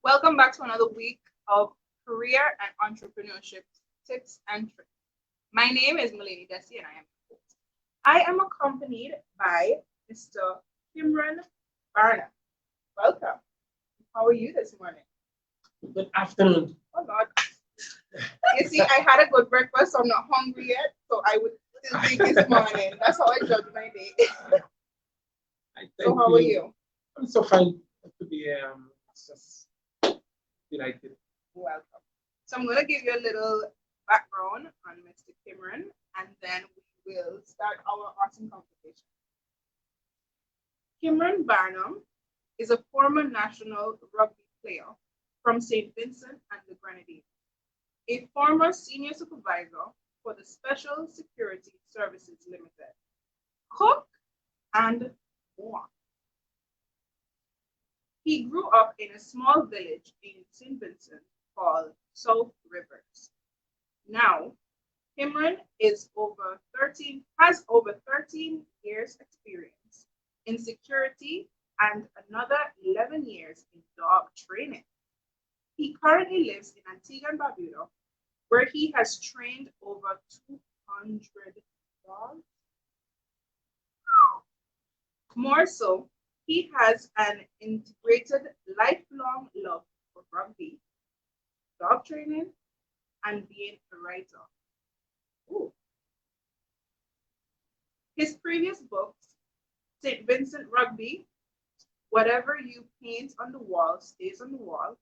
Welcome back to another week of career and entrepreneurship tips and tricks. My name is Melanie Desi and I am the host. I am accompanied by Mr. Kimran Barnum. Welcome. How are you this morning? Good afternoon. Oh God. You see, I had a good breakfast, so I'm not hungry yet. So I would still think it's morning. That's how I judge my day. So how are you? I'm so fine to be here. Just delighted. Welcome. So I'm going to give you a little background on Mr. Kimran, and then we will start our awesome conversation. Kimran Barnum is a former national rugby player from St. Vincent and the Grenadines, a former senior supervisor for the Special Security Services Limited, cook, and more. He grew up in a small village in St. Vincent called South Rivers. Now, Kimran has over 13 years experience in security and another 11 years in dog training. He currently lives in Antigua and Barbuda, where he has trained over 200 dogs. More so, he has an integrated lifelong love for rugby, dog training, and being a writer. Ooh. His previous books, St. Vincent Rugby, Whatever You Paint on the Wall Stays on the Wall,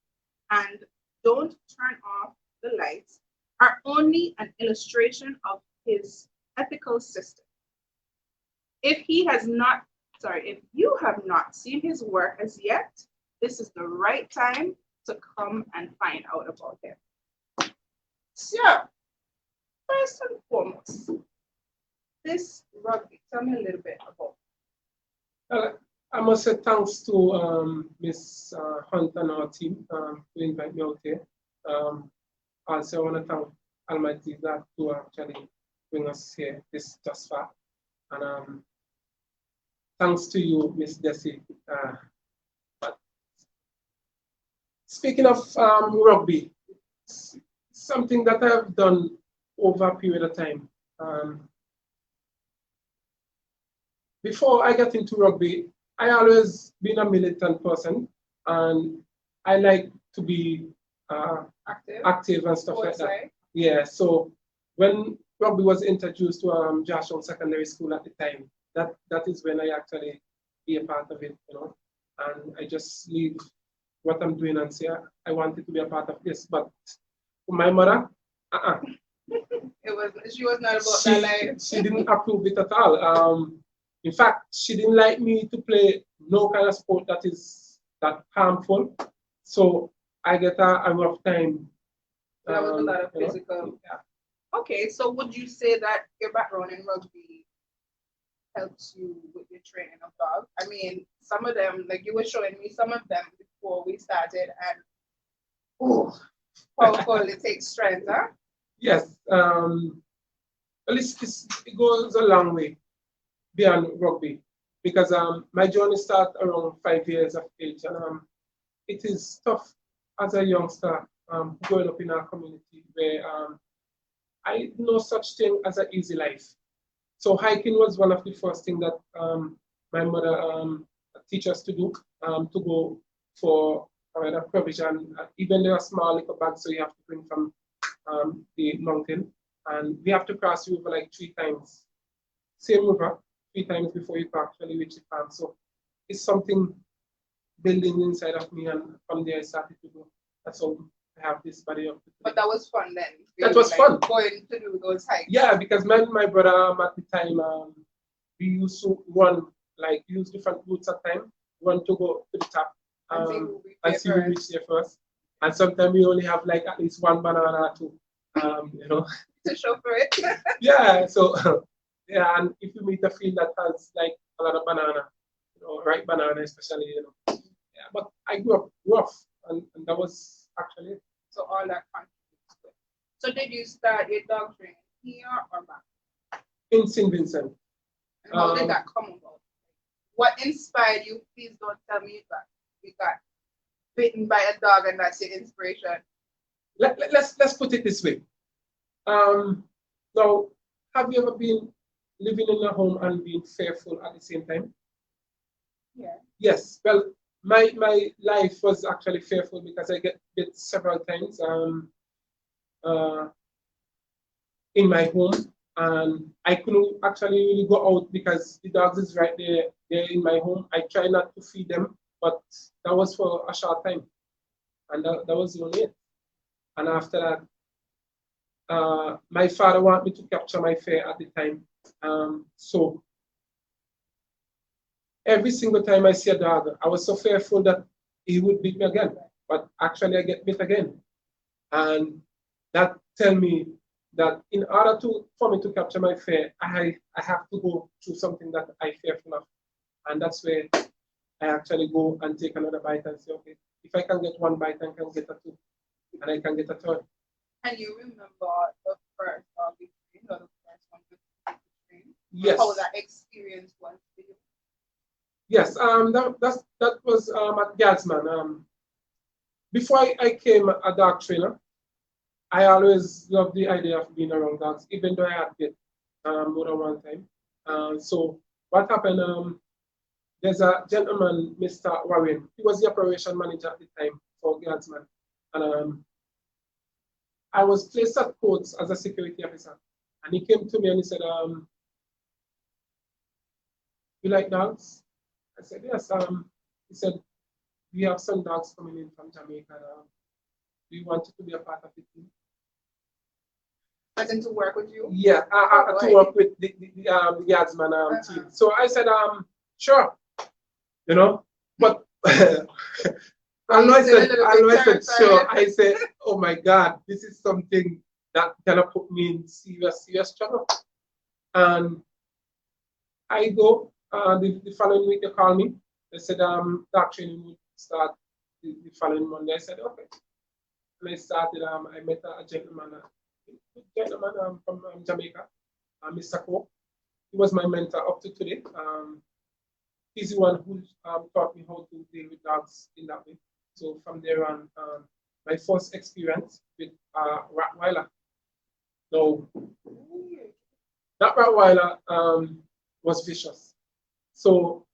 and Don't Turn Off the Lights, are only an illustration of his ethical system. If you have not seen his work as yet, this is the right time to come and find out about him. So, first and foremost, this rugby, tell me a little bit about it. I must say thanks to Miss Hunt and our team to invite me out here. Also, I want to thank Almighty God to actually bring us here this thus far. And thanks to you, Miss Desi. But speaking of rugby, it's something that I've done over a period of time. Before I got into rugby, I always been a militant person, and I like to be active and stuff like that. Right? Yeah, so when rugby was introduced to Joshua Secondary School at the time, that is when I actually be a part of it, and I just leave what I'm doing and say I wanted to be a part of this. But for my mother, She was not about that life. She didn't approve it at all. In fact, she didn't like me to play no kind of sport that is that harmful. So I get a rough time. That was a lot of physical. Yeah. Okay, so would you say that your background in rugby helps you with your training of dogs? I mean, some of them, like you were showing me some of them before we started, and powerful, it takes strength, huh? Yes. Well, it goes a long way beyond rugby because my journey started around 5 years of age, and it is tough as a youngster growing up in our community where I know such thing as an easy life. So hiking was one of the first things that my mother teach us to do, to go for a provision. Even there are small little bags, so you have to bring from the mountain, and we have to cross the river like 3 times. Same river, 3 times before you can actually reach the farm. So it's something building inside of me, and from there I started to go. That's how I have this body of. But that was fun then. That was fun. Going to do those hikes. Yeah, because my brother at the time, we used to use different routes at time. Run to go to the top and see who reach there first. And sometimes we only have like at least 1 banana or 2, to show for it. Yeah, so yeah, and if you meet a field that has like a lot of banana, ripe banana especially, Yeah, but I grew up rough, and that was actually it. So all that contributes to it. So did you start your dog training here or back? In St. Vincent. And how did that come about? What inspired you? Please don't tell me you got bitten by a dog and that's your inspiration. Let's put it this way. Now, have you ever been living in a home and being fearful at the same time? Yeah. Yes. Well, my life was actually fearful because I get bit several times uh, in my home, and I couldn't actually really go out because the dogs is right there in my home. I try not to feed them, but that was for a short time, and that was the only it. And after that, my father wanted me to capture my fear at the time. So every single time I see a dog, I was so fearful that he would beat me again. But actually, I get bit again, and that tell me that in order for me to capture my fear, I have to go through something that I fearful of, and that's where I actually go and take another bite and say, okay, if I can get one bite, I can get a two, and I can get a third. Can you remember the first dog you trained or the first one you trained? Yes. How that experience was for you? Yes. That was at Gadsman. Before I came a dog trainer, I always loved the idea of being around dogs, even though I had bit more than one time. So what happened? There's a gentleman, Mr. Warren. He was the operation manager at the time for Guardsman, and I was placed at Courts as a security officer. And he came to me and he said, "You like dogs?" I said, "Yes." He said, "We have some dogs coming in from Jamaica. Do you want to be a part of the team?" As in to work with you? Yeah, to work with the Guardsman team. So I said, sure, you know, but I know I said, sure. I said, oh my God, this is something that gonna put me in serious trouble. And I go, the following week they call me. They said, that training would start the following Monday. I said, okay. And I started, I met a gentleman from Jamaica, Mr. Ko. He was my mentor up to today. He's the one who taught me how to deal with dogs in that way. So from there on, my first experience with Rottweiler. So that Rottweiler was vicious. So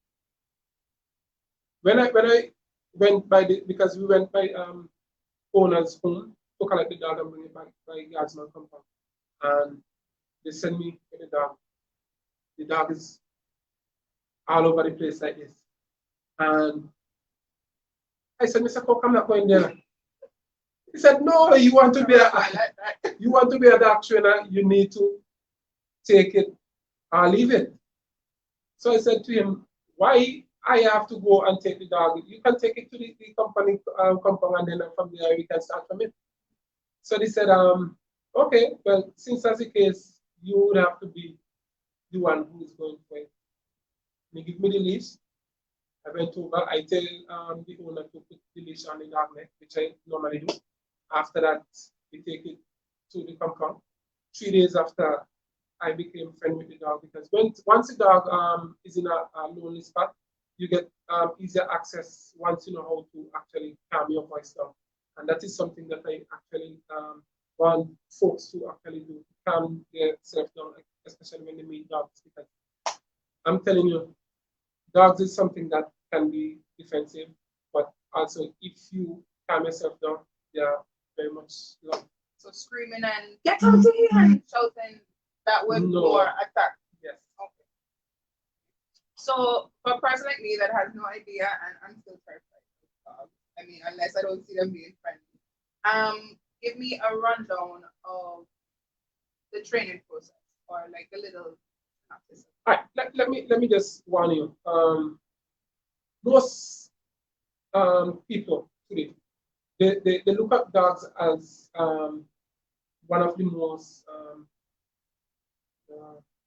when I went by because we went by owner's home to collect the dog and bring it back by Guardsman compound, and they send me with the dog. The dog is all over the place like this. And I said, Mr. Cook, I'm not going there. He said, no, you want to be a dog trainer, you need to take it or leave it. So I said to him, why I have to go and take the dog? You can take it to the company compound and then from there we can start from it. So they said, okay, well, since that's the case, you would have to be the one who is going for it. They give me the leash. I went over. I tell the owner to put the leash on the dog neck, which I normally do. After that, we take it to the compound. 3 days after, I became friend with the dog because once the dog is in a lonely spot, you get easier access once you know how to actually calm your voice down. And that is something that I actually want folks to actually do, to calm themselves down, especially when they meet dogs. Because I'm telling you, dogs is something that can be defensive, but also if you calm yourself down, they are very much loved. So screaming and get out of here and shouting, that would more attack. Yes. Okay. So for a person like me that has no idea and I'm still terrified of dogs, I mean, unless I don't see them being friendly, give me a rundown of the training process or like a little synopsis. All right, let me just warn you. Most people today, they look at dogs as one of the most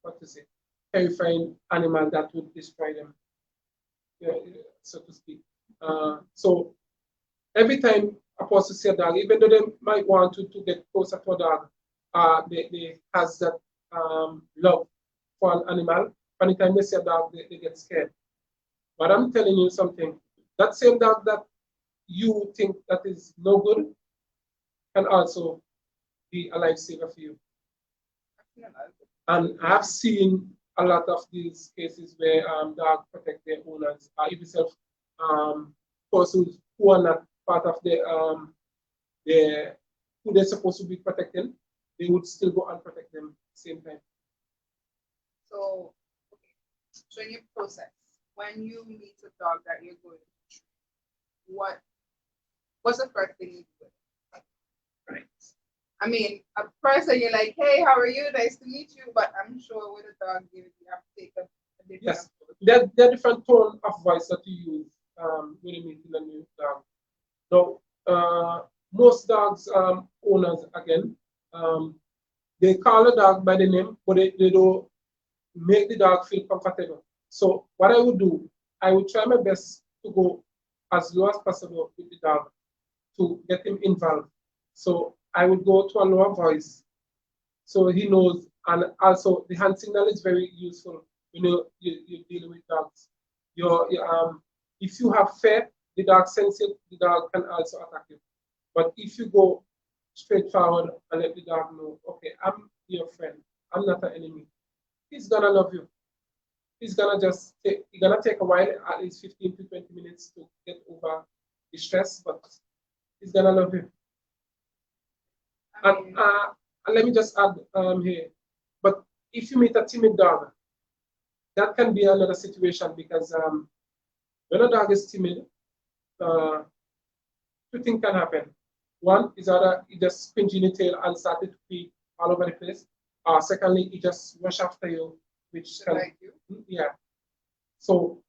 what to say, terrifying animal that would destroy them, so to speak. So every time a person see a dog, even though they might want to get closer to a dog, they has that love for an animal. By the time they see a dog, they get scared. But I'm telling you something. That same dog that you think that is no good can also be a lifesaver for you. And I've seen a lot of these cases where dogs protect their owners, even self persons who are not part of their who they're supposed to be protecting, they would still go and protect them at the same time. So, okay. So in your process, when you meet a dog that you're going to treat, what's the first thing you do? Right. I mean, at first you're like, hey, how are you? Nice to meet you. But I'm sure with a dog, you have to take a different Yes, approach. there are different tone of voice that you use when you meet a new dog. Now, most dogs owners again, they call a dog by the name, but they don't make the dog feel comfortable. So what I would do, I would try my best to go as low as possible with the dog to get him involved. So I would go to a lower voice so he knows, and also the hand signal is very useful when you're dealing with dogs. If you have fear, the dog senses it, the dog can also attack you. But if you go straight forward and let the dog know, okay, I'm your friend, I'm not an enemy, he's gonna love you. He's gonna take a while, at least 15 to 20 minutes to get over the stress, but he's gonna love you. And let me just add here, but if you meet a timid dog, that can be another situation because when a dog is timid, two things can happen. One is either he just squinch in the tail and started to pee all over the place. Secondly, he just rush after you, which can, like you. Yeah. So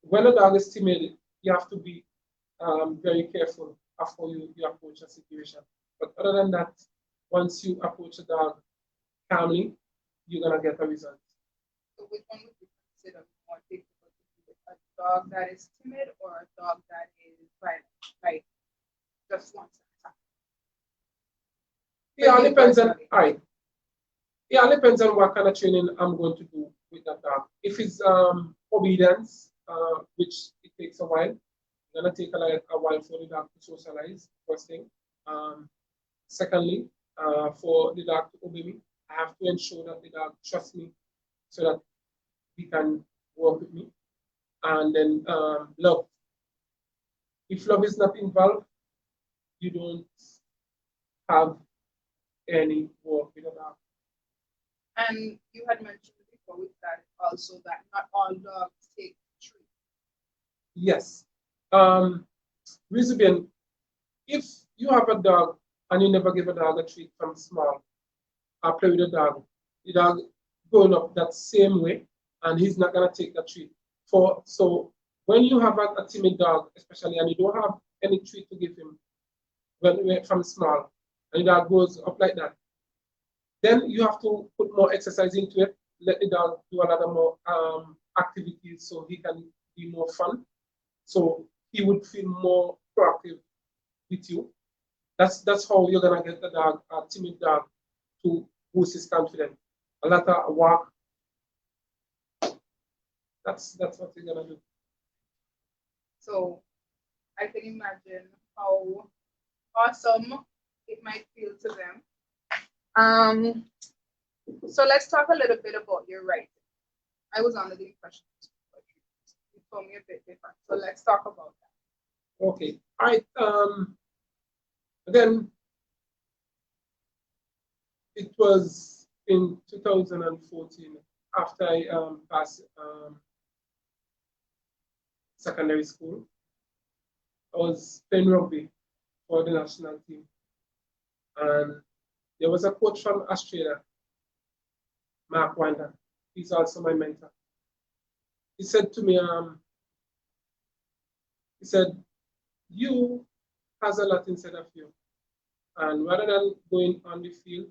when a dog is timid, you have to be very careful after you approach a situation. But other than that, once you approach a dog calmly, you're gonna get a result. So which one would you consider more difficult to do? A dog that is timid or a dog that is violent? Like just wants to attack? Yeah, it depends on Yeah, it depends on what kind of training I'm going to do with that dog. If it's obedience, which it takes a while, it's gonna take a while for the dog to socialize, first thing. Secondly, for the dog to obey me, I have to ensure that the dog trusts me so that he can work with me. And then love. If love is not involved, you don't have any work with a dog. And you had mentioned before with that also that not all dogs take treat. Yes. Reason being, if you have a dog and you never give a dog a treat from small, or play with the dog growing up that same way, and he's not gonna take that treat. So when you have a timid dog, especially, and you don't have any treat to give him from small, and the dog grows up like that, then you have to put more exercise into it. Let the dog do a lot of more activities so he can be more fun. So he would feel more proactive with you. That's how you're gonna get the dog, a timid dog, to boost his confidence. A lot of walk. That's what you're gonna do. So I can imagine how awesome it might feel to them. So let's talk a little bit about your writing. I was under the impression you told me a bit different. So let's talk about that. Okay. All right. Again, it was in 2014 after I passed secondary school. I was playing rugby for the national team, and there was a coach from Australia, Mark Wanda. He's also my mentor. He said to me, he said, you has a lot inside of you. And rather than going on the field,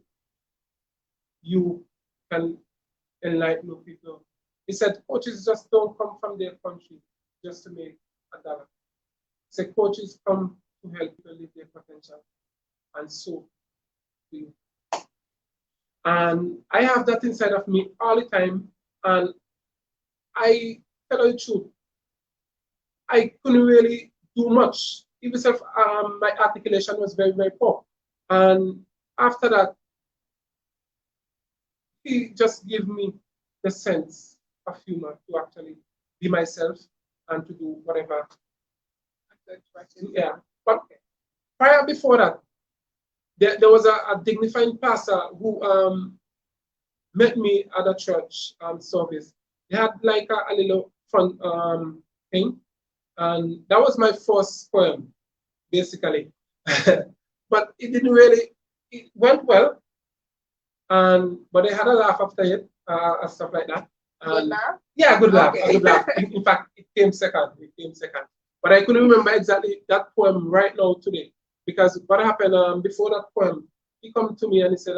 you can enlighten people. He said, coaches just don't come from their country just to make a dollar. He said, coaches come to help people live their potential. And so do you. And I have that inside of me all the time. And I tell you the truth, I couldn't really do much. Even if my articulation was very, very poor. And after that, he just gave me the sense of humor to actually be myself and to do whatever. Yeah. But prior before that, there was a dignified pastor who met me at a church service. They had like a little fun thing, and that was my first poem, basically. But it didn't really. It went well, and but they had a laugh after it, and stuff like that. Good laugh? Yeah, good laugh, Okay. a good laugh. In fact, it came second. It came second. But I couldn't remember exactly that poem right now today, because what happened before that poem, he come to me and he said,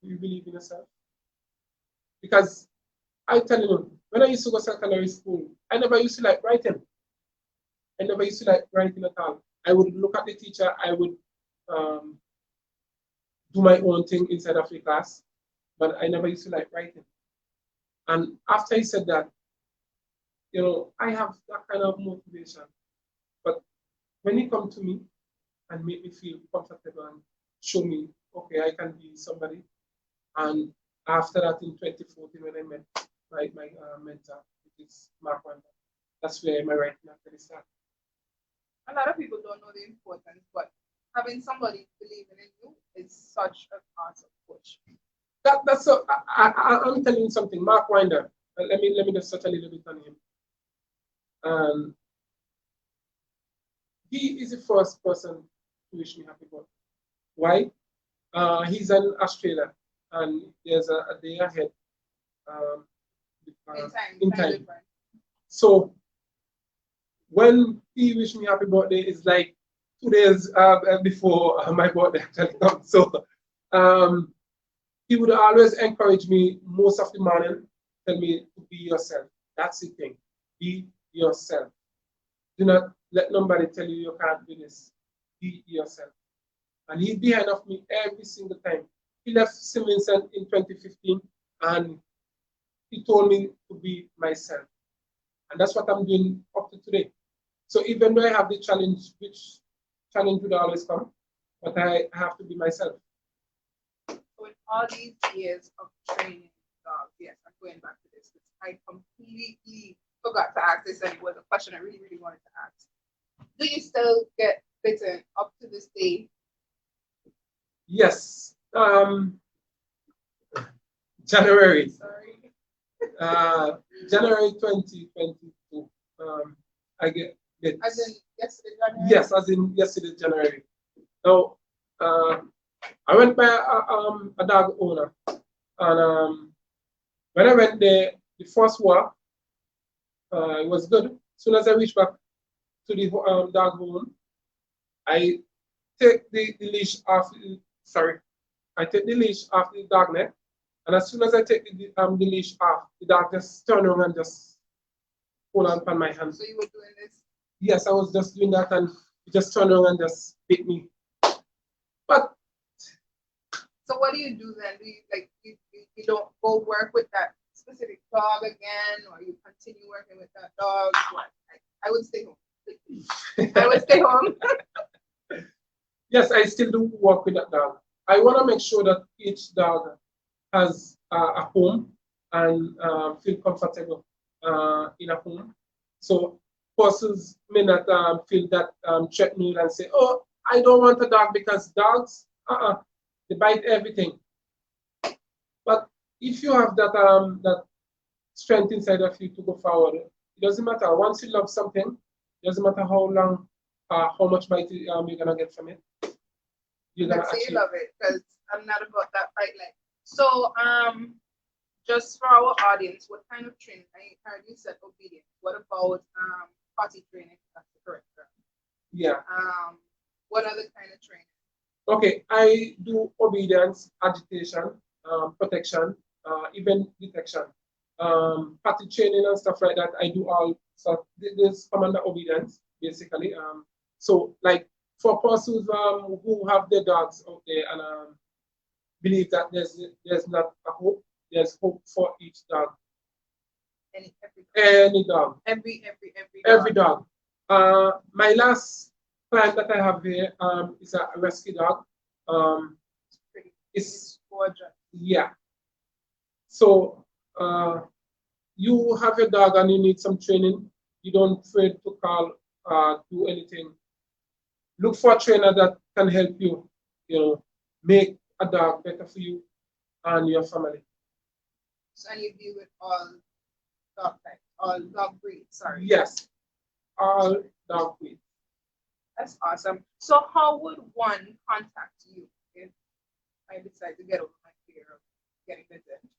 "Do you believe in yourself?" Because I tell you, when I used to go secondary school, I never used to like writing. I never used to like writing at all. I would look at the teacher, I would um, do my own thing inside of the class, but I never used to like writing. And after he said that, I have that kind of motivation. But when he come to me and make me feel comfortable and show me, okay, I can be somebody. And after that, in 2014, when I met my mentor, which is Mark Wanda, that's where my writing actually started. A lot of people don't know the importance, but having somebody believing in you is such an awesome push. That's so. I'm telling you something. Mark Winder. Let me just touch a little bit on him. He is the first person to wish me happy birthday. Why? He's in Australia, and there's a day ahead. Um, In time. So when he wished me happy birthday, it's like 2 days before my birthday actually comes. So he would always encourage me most of the morning, tell me to be yourself. That's the thing. Be yourself. Do not let nobody tell you you can't do this. Be yourself. And he's behind of me every single time. He left St. Vincent in 2015 and he told me to be myself. And that's what I'm doing up to today. So even though I have the challenge, which challenge would always come, but I have to be myself. With all these years of training dogs, yes, I'm going back to this because I completely forgot to ask this, and it was a question I really, really wanted to ask. Do you still get bitten up to this day? Yes. January. Sorry. January 2022. I get bit. As in yesterday, January? Yes, as in yesterday, January. Now, I went by a dog owner, and when I went there, the first walk, it was good. As soon as I reached back to the dog home, I take the leash off. Sorry, I take the leash off the dog neck, and as soon as I take the leash off, the dog just turned around and just pulled on my hand. So you were doing this? Yes, I was just doing that, and he just turned around and just bit me. But so what do you do then? Do you like you don't go work with that specific dog again, or you continue working with that dog? What? I would stay home. I would stay home. Yes, I still do work with that dog. I want to make sure that each dog has a home and feel comfortable in a home. So persons may not feel that threatened and say, "Oh, I don't want a dog," because dogs, they bite everything. But if you have that strength inside of you to go forward, it doesn't matter. Once you love something, it doesn't matter how long, how much bite you're gonna get from it. You're gonna Let's say achieve. you love it, because I'm not about that fight like. So just for our audience, what kind of training? I heard you said obedience. What about potty training? That's the correct term. Yeah. What other kind of training? Okay, I do obedience, agitation, protection, even detection, party training and stuff like that. I do all. So this come under obedience basically. So like for persons who have their dogs out there and believe that there's not a hope, there's hope for each dog. Any dog. Every Dog. My last client that I have here is a rescue dog. It's gorgeous. Yeah. So you have your dog and you need some training. You don't afraid to call, do anything. Look for a trainer that can help you, make a dog better for you and your family. So, and you deal with all dog types, all dog breeds, sorry. Yes, all dog breeds. That's awesome. So how would one contact you if I decide to get over my fear of getting bitten?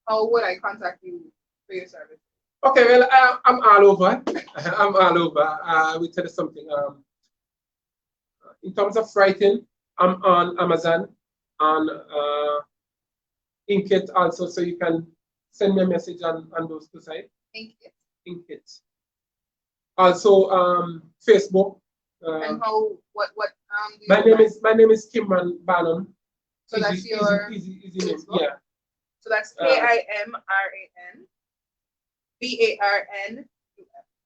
How would I contact you for your service? Okay, well, I'm all over. I'm all over. I will tell you something. In terms of writing, I'm on Amazon, on Inkit also, so you can send me a message on those two sites. Inkit. Also, Facebook. And how? What? My name is Kimran Barnum. So that's your easy name. Yeah. So that's KIMRAN BARNUM.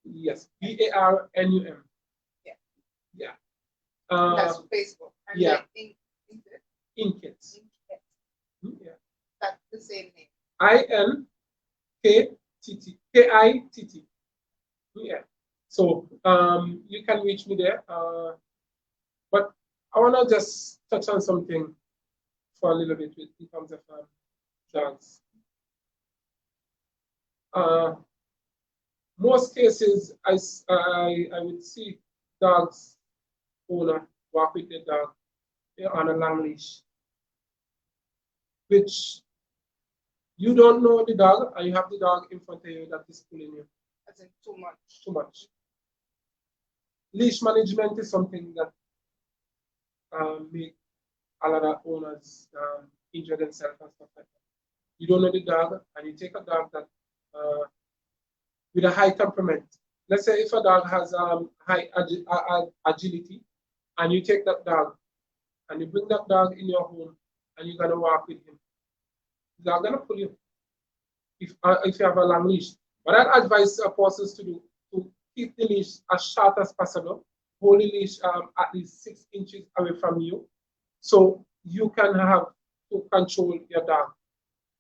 Yes, BARNUM. Yeah. Yeah. That's Facebook. And yeah. Inkit. Yeah. That's the same name. INKITT. Yeah. So you can reach me there. But I want to just touch on something for a little bit in terms of dogs. Most cases, I would see dogs owner walk with their dog on a long leash, which you don't know the dog, and you have the dog in front of you that is pulling you. That's too much. Too much. Leash management is something that make a lot of owners injure themselves and stuff like that. You don't know the dog, and you take a dog that with a high temperament. Let's say if a dog has high agility, and you take that dog, and you bring that dog in your home, and you're gonna walk with him, the dog gonna pull you. If you have a long leash, what I advise persons to do to keep the leash as short as possible, hold the leash at least 6 inches away from you, so you can have to control your dog.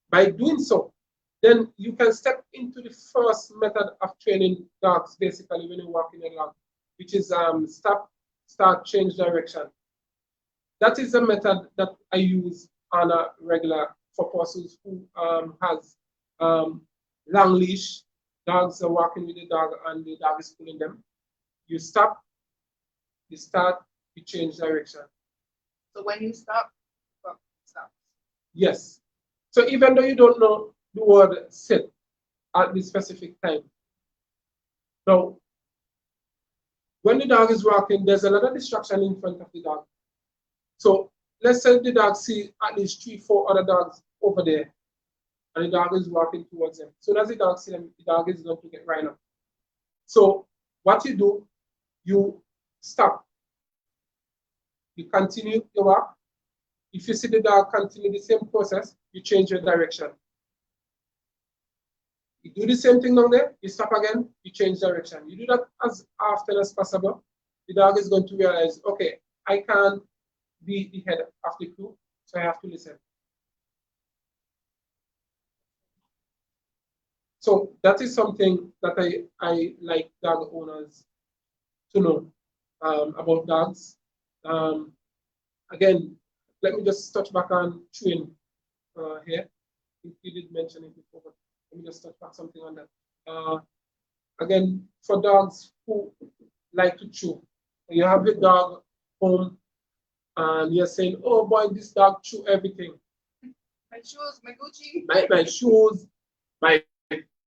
By doing so, then you can step into the first method of training dogs, basically, when you walk in a dog, which is stop, start, change direction. That is a method that I use on a regular for persons who has long leash. Dogs are walking with the dog and the dog is pulling them. You stop, you start, you change direction. So when you stop, stop. Yes. So even though you don't know the word sit at this specific time, now when the dog is walking, there's a lot of distraction in front of the dog. So let's say the dog see at least 3, 4 other dogs over there, and the dog is walking towards them. So as the dog sees them, the dog is going to get right up. So what you do, you stop. You continue your walk. If you see the dog continue the same process, you change your direction. You do the same thing down there, you stop again, you change direction. You do that as often as possible. The dog is going to realize, okay, I can't be the head of the crew, so I have to listen. So that is something that I like dog owners to know about dogs. Again, let me just touch back on chewing here. If you did mention it before, but let me just touch back something on that. Again, for dogs who like to chew, you have your dog home and you're saying, oh boy, this dog chew everything. My shoes, my Gucci. My shoes, my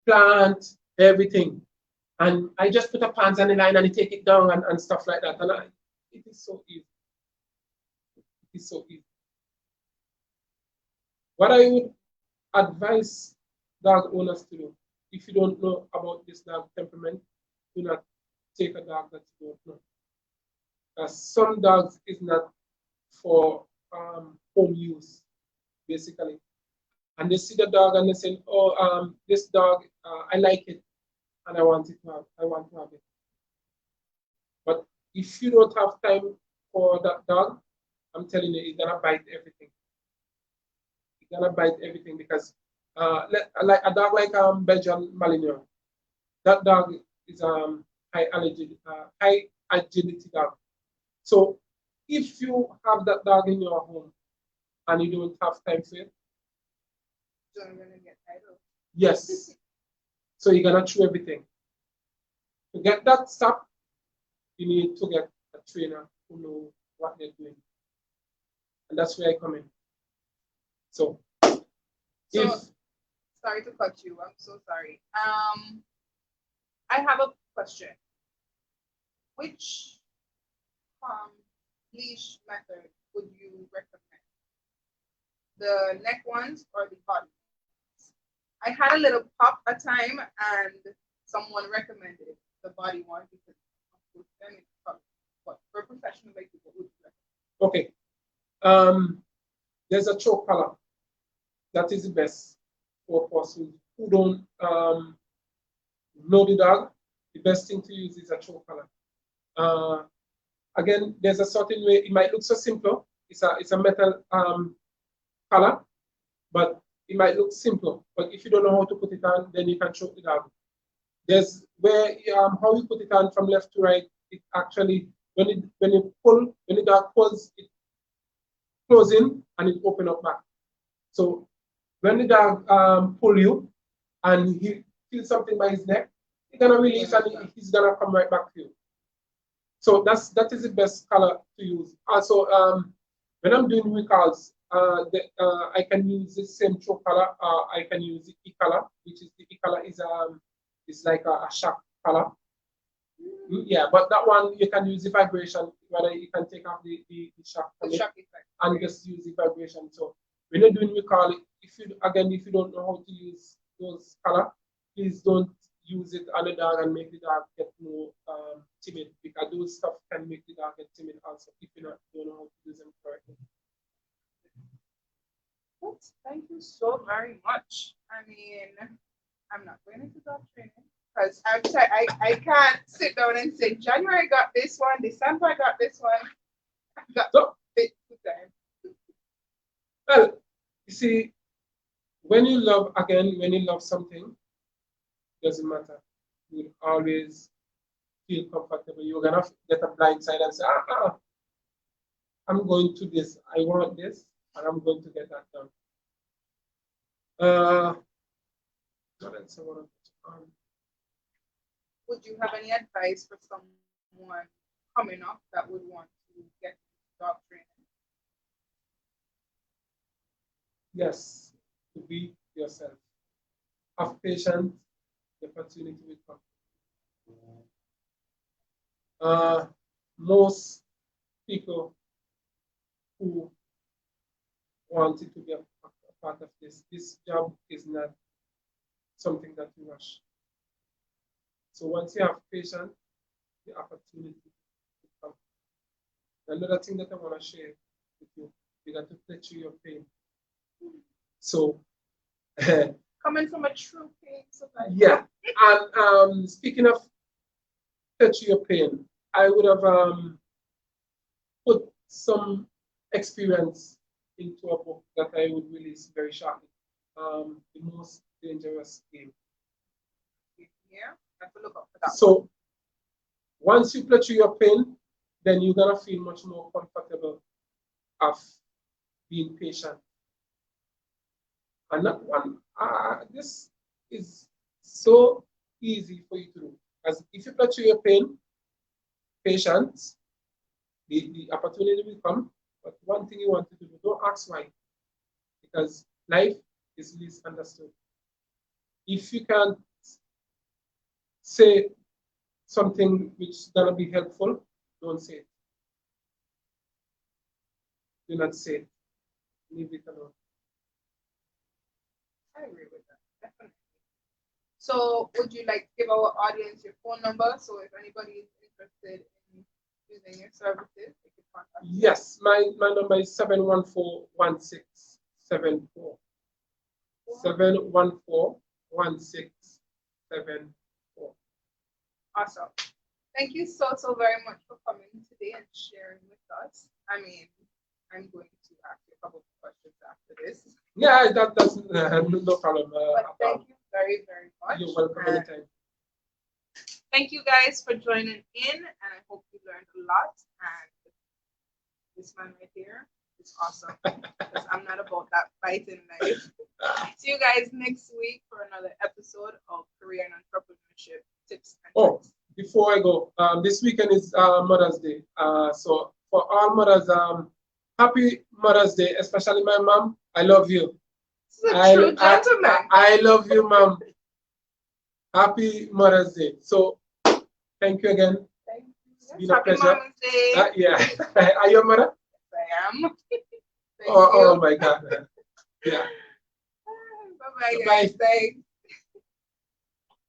plant, everything. And I just put a pants on the line and I take it down and stuff like that. And it is so easy. It is so easy. What I would advise dog owners to do, if you don't know about this dog temperament, do not take a dog that you don't know. Some dogs is not for home use, basically. and they see the dog and they say, "Oh, this dog, I like it, and I want to have it." But if you don't have time for that dog, I'm telling you, it's gonna bite everything. It's gonna bite everything because, like a dog like Belgian Malinois, that dog is high agility dog. So if you have that dog in your home and you don't have time for it, So I'm gonna get tired. yes. So you're gonna throw everything. To get that stop, you need to get a trainer who know what they're doing. And that's where I come in. So if Sorry to cut you. I'm so sorry. I have a question. Which leash method would you recommend? The neck ones or the body ones? I had a little pop a time and someone recommended the body one because of them it's color. But for professional like people, would you recommend? okay. There's a choke color that is the best for persons who don't know the dog. The best thing to use is a choke color. Again, there's a certain way. It might look so simple. It's a metal color, but it might look simple. But if you don't know how to put it on, then you can choke the dog. There's where how you put it on from left to right. It actually when the dog pulls, it close in and it open up back. So when the dog pull you and he feels something by his neck, he's gonna release and he's gonna come right back to you. So that is the best color to use. Also, when I'm doing recalls, I can use the same choke color. I can use the E color, which is the E color is like a shock color. Yeah, but that one you can use the vibration. Whether you can take off the shock, shock effect and just use the vibration. So when you're doing recall, if you don't know how to use those color, please don't use it on the dog and make the dog get more timid, because those stuff can make the dog get timid also if you don't know how to use them correctly. Thank you so very much. I mean, I'm not going into dog training because I can't sit down and say January I got this one, December I got this one. I got so, it time. Well, you see, when you love something, doesn't matter. You will always feel comfortable. You're gonna get a blind side and say, I'm going to this. I want this, and I'm going to get that done. Would you have any advice for someone coming up that would want to get dog training? Yes, to be yourself. Have patience, the opportunity will come. Most people who wanted to be a part of this job is not something that you rush. So once you have patience, the opportunity will come. Another thing that I want to share with you, you got to play through your pain. So coming from a true pain survivor. Yeah, and speaking of play through your pain, I would have put some experience into a book that I would release very shortly. The Most Dangerous Game. Yeah, I have to look up for that. So once you play through your pain, then you're gonna feel much more comfortable of being patient. And that one, this is so easy for you to do. As if you play through your pain, patience, the opportunity will come. But one thing you want to do, don't ask why, because life is least understood. If you can't say something which is gonna be helpful, don't say it. Do not say it. Leave it alone. I agree with that, definitely. So, would you like to give our audience your phone number so if anybody is interested in using your services, they can contact you? Yes, my number is 714-1674. 714-1674. Awesome. Thank you so, so very much for coming today and sharing with us. I mean, I'm going to ask you a couple of questions after this. Yeah, that's no problem. But thank you very, very much. You're welcome anytime. Thank you guys for joining in, and I hope you learned a lot. And this man right here is awesome because I'm not about that fighting life. See you guys next week for another episode of Career and Entrepreneurship Tips and Tricks. Before I go, this weekend is Mother's Day. So for all mothers, happy Mother's Day, especially my mom. I love you. This is a true gentleman. I love you, mom. Happy Mother's Day. So thank you again. Thank you. It's been a Happy pleasure. Mother's Day. Yeah. Are you a mother? Yes, I am. Oh my God. Yeah. Bye-bye, guys. Thanks.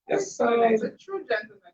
Yes, He's a true gentleman.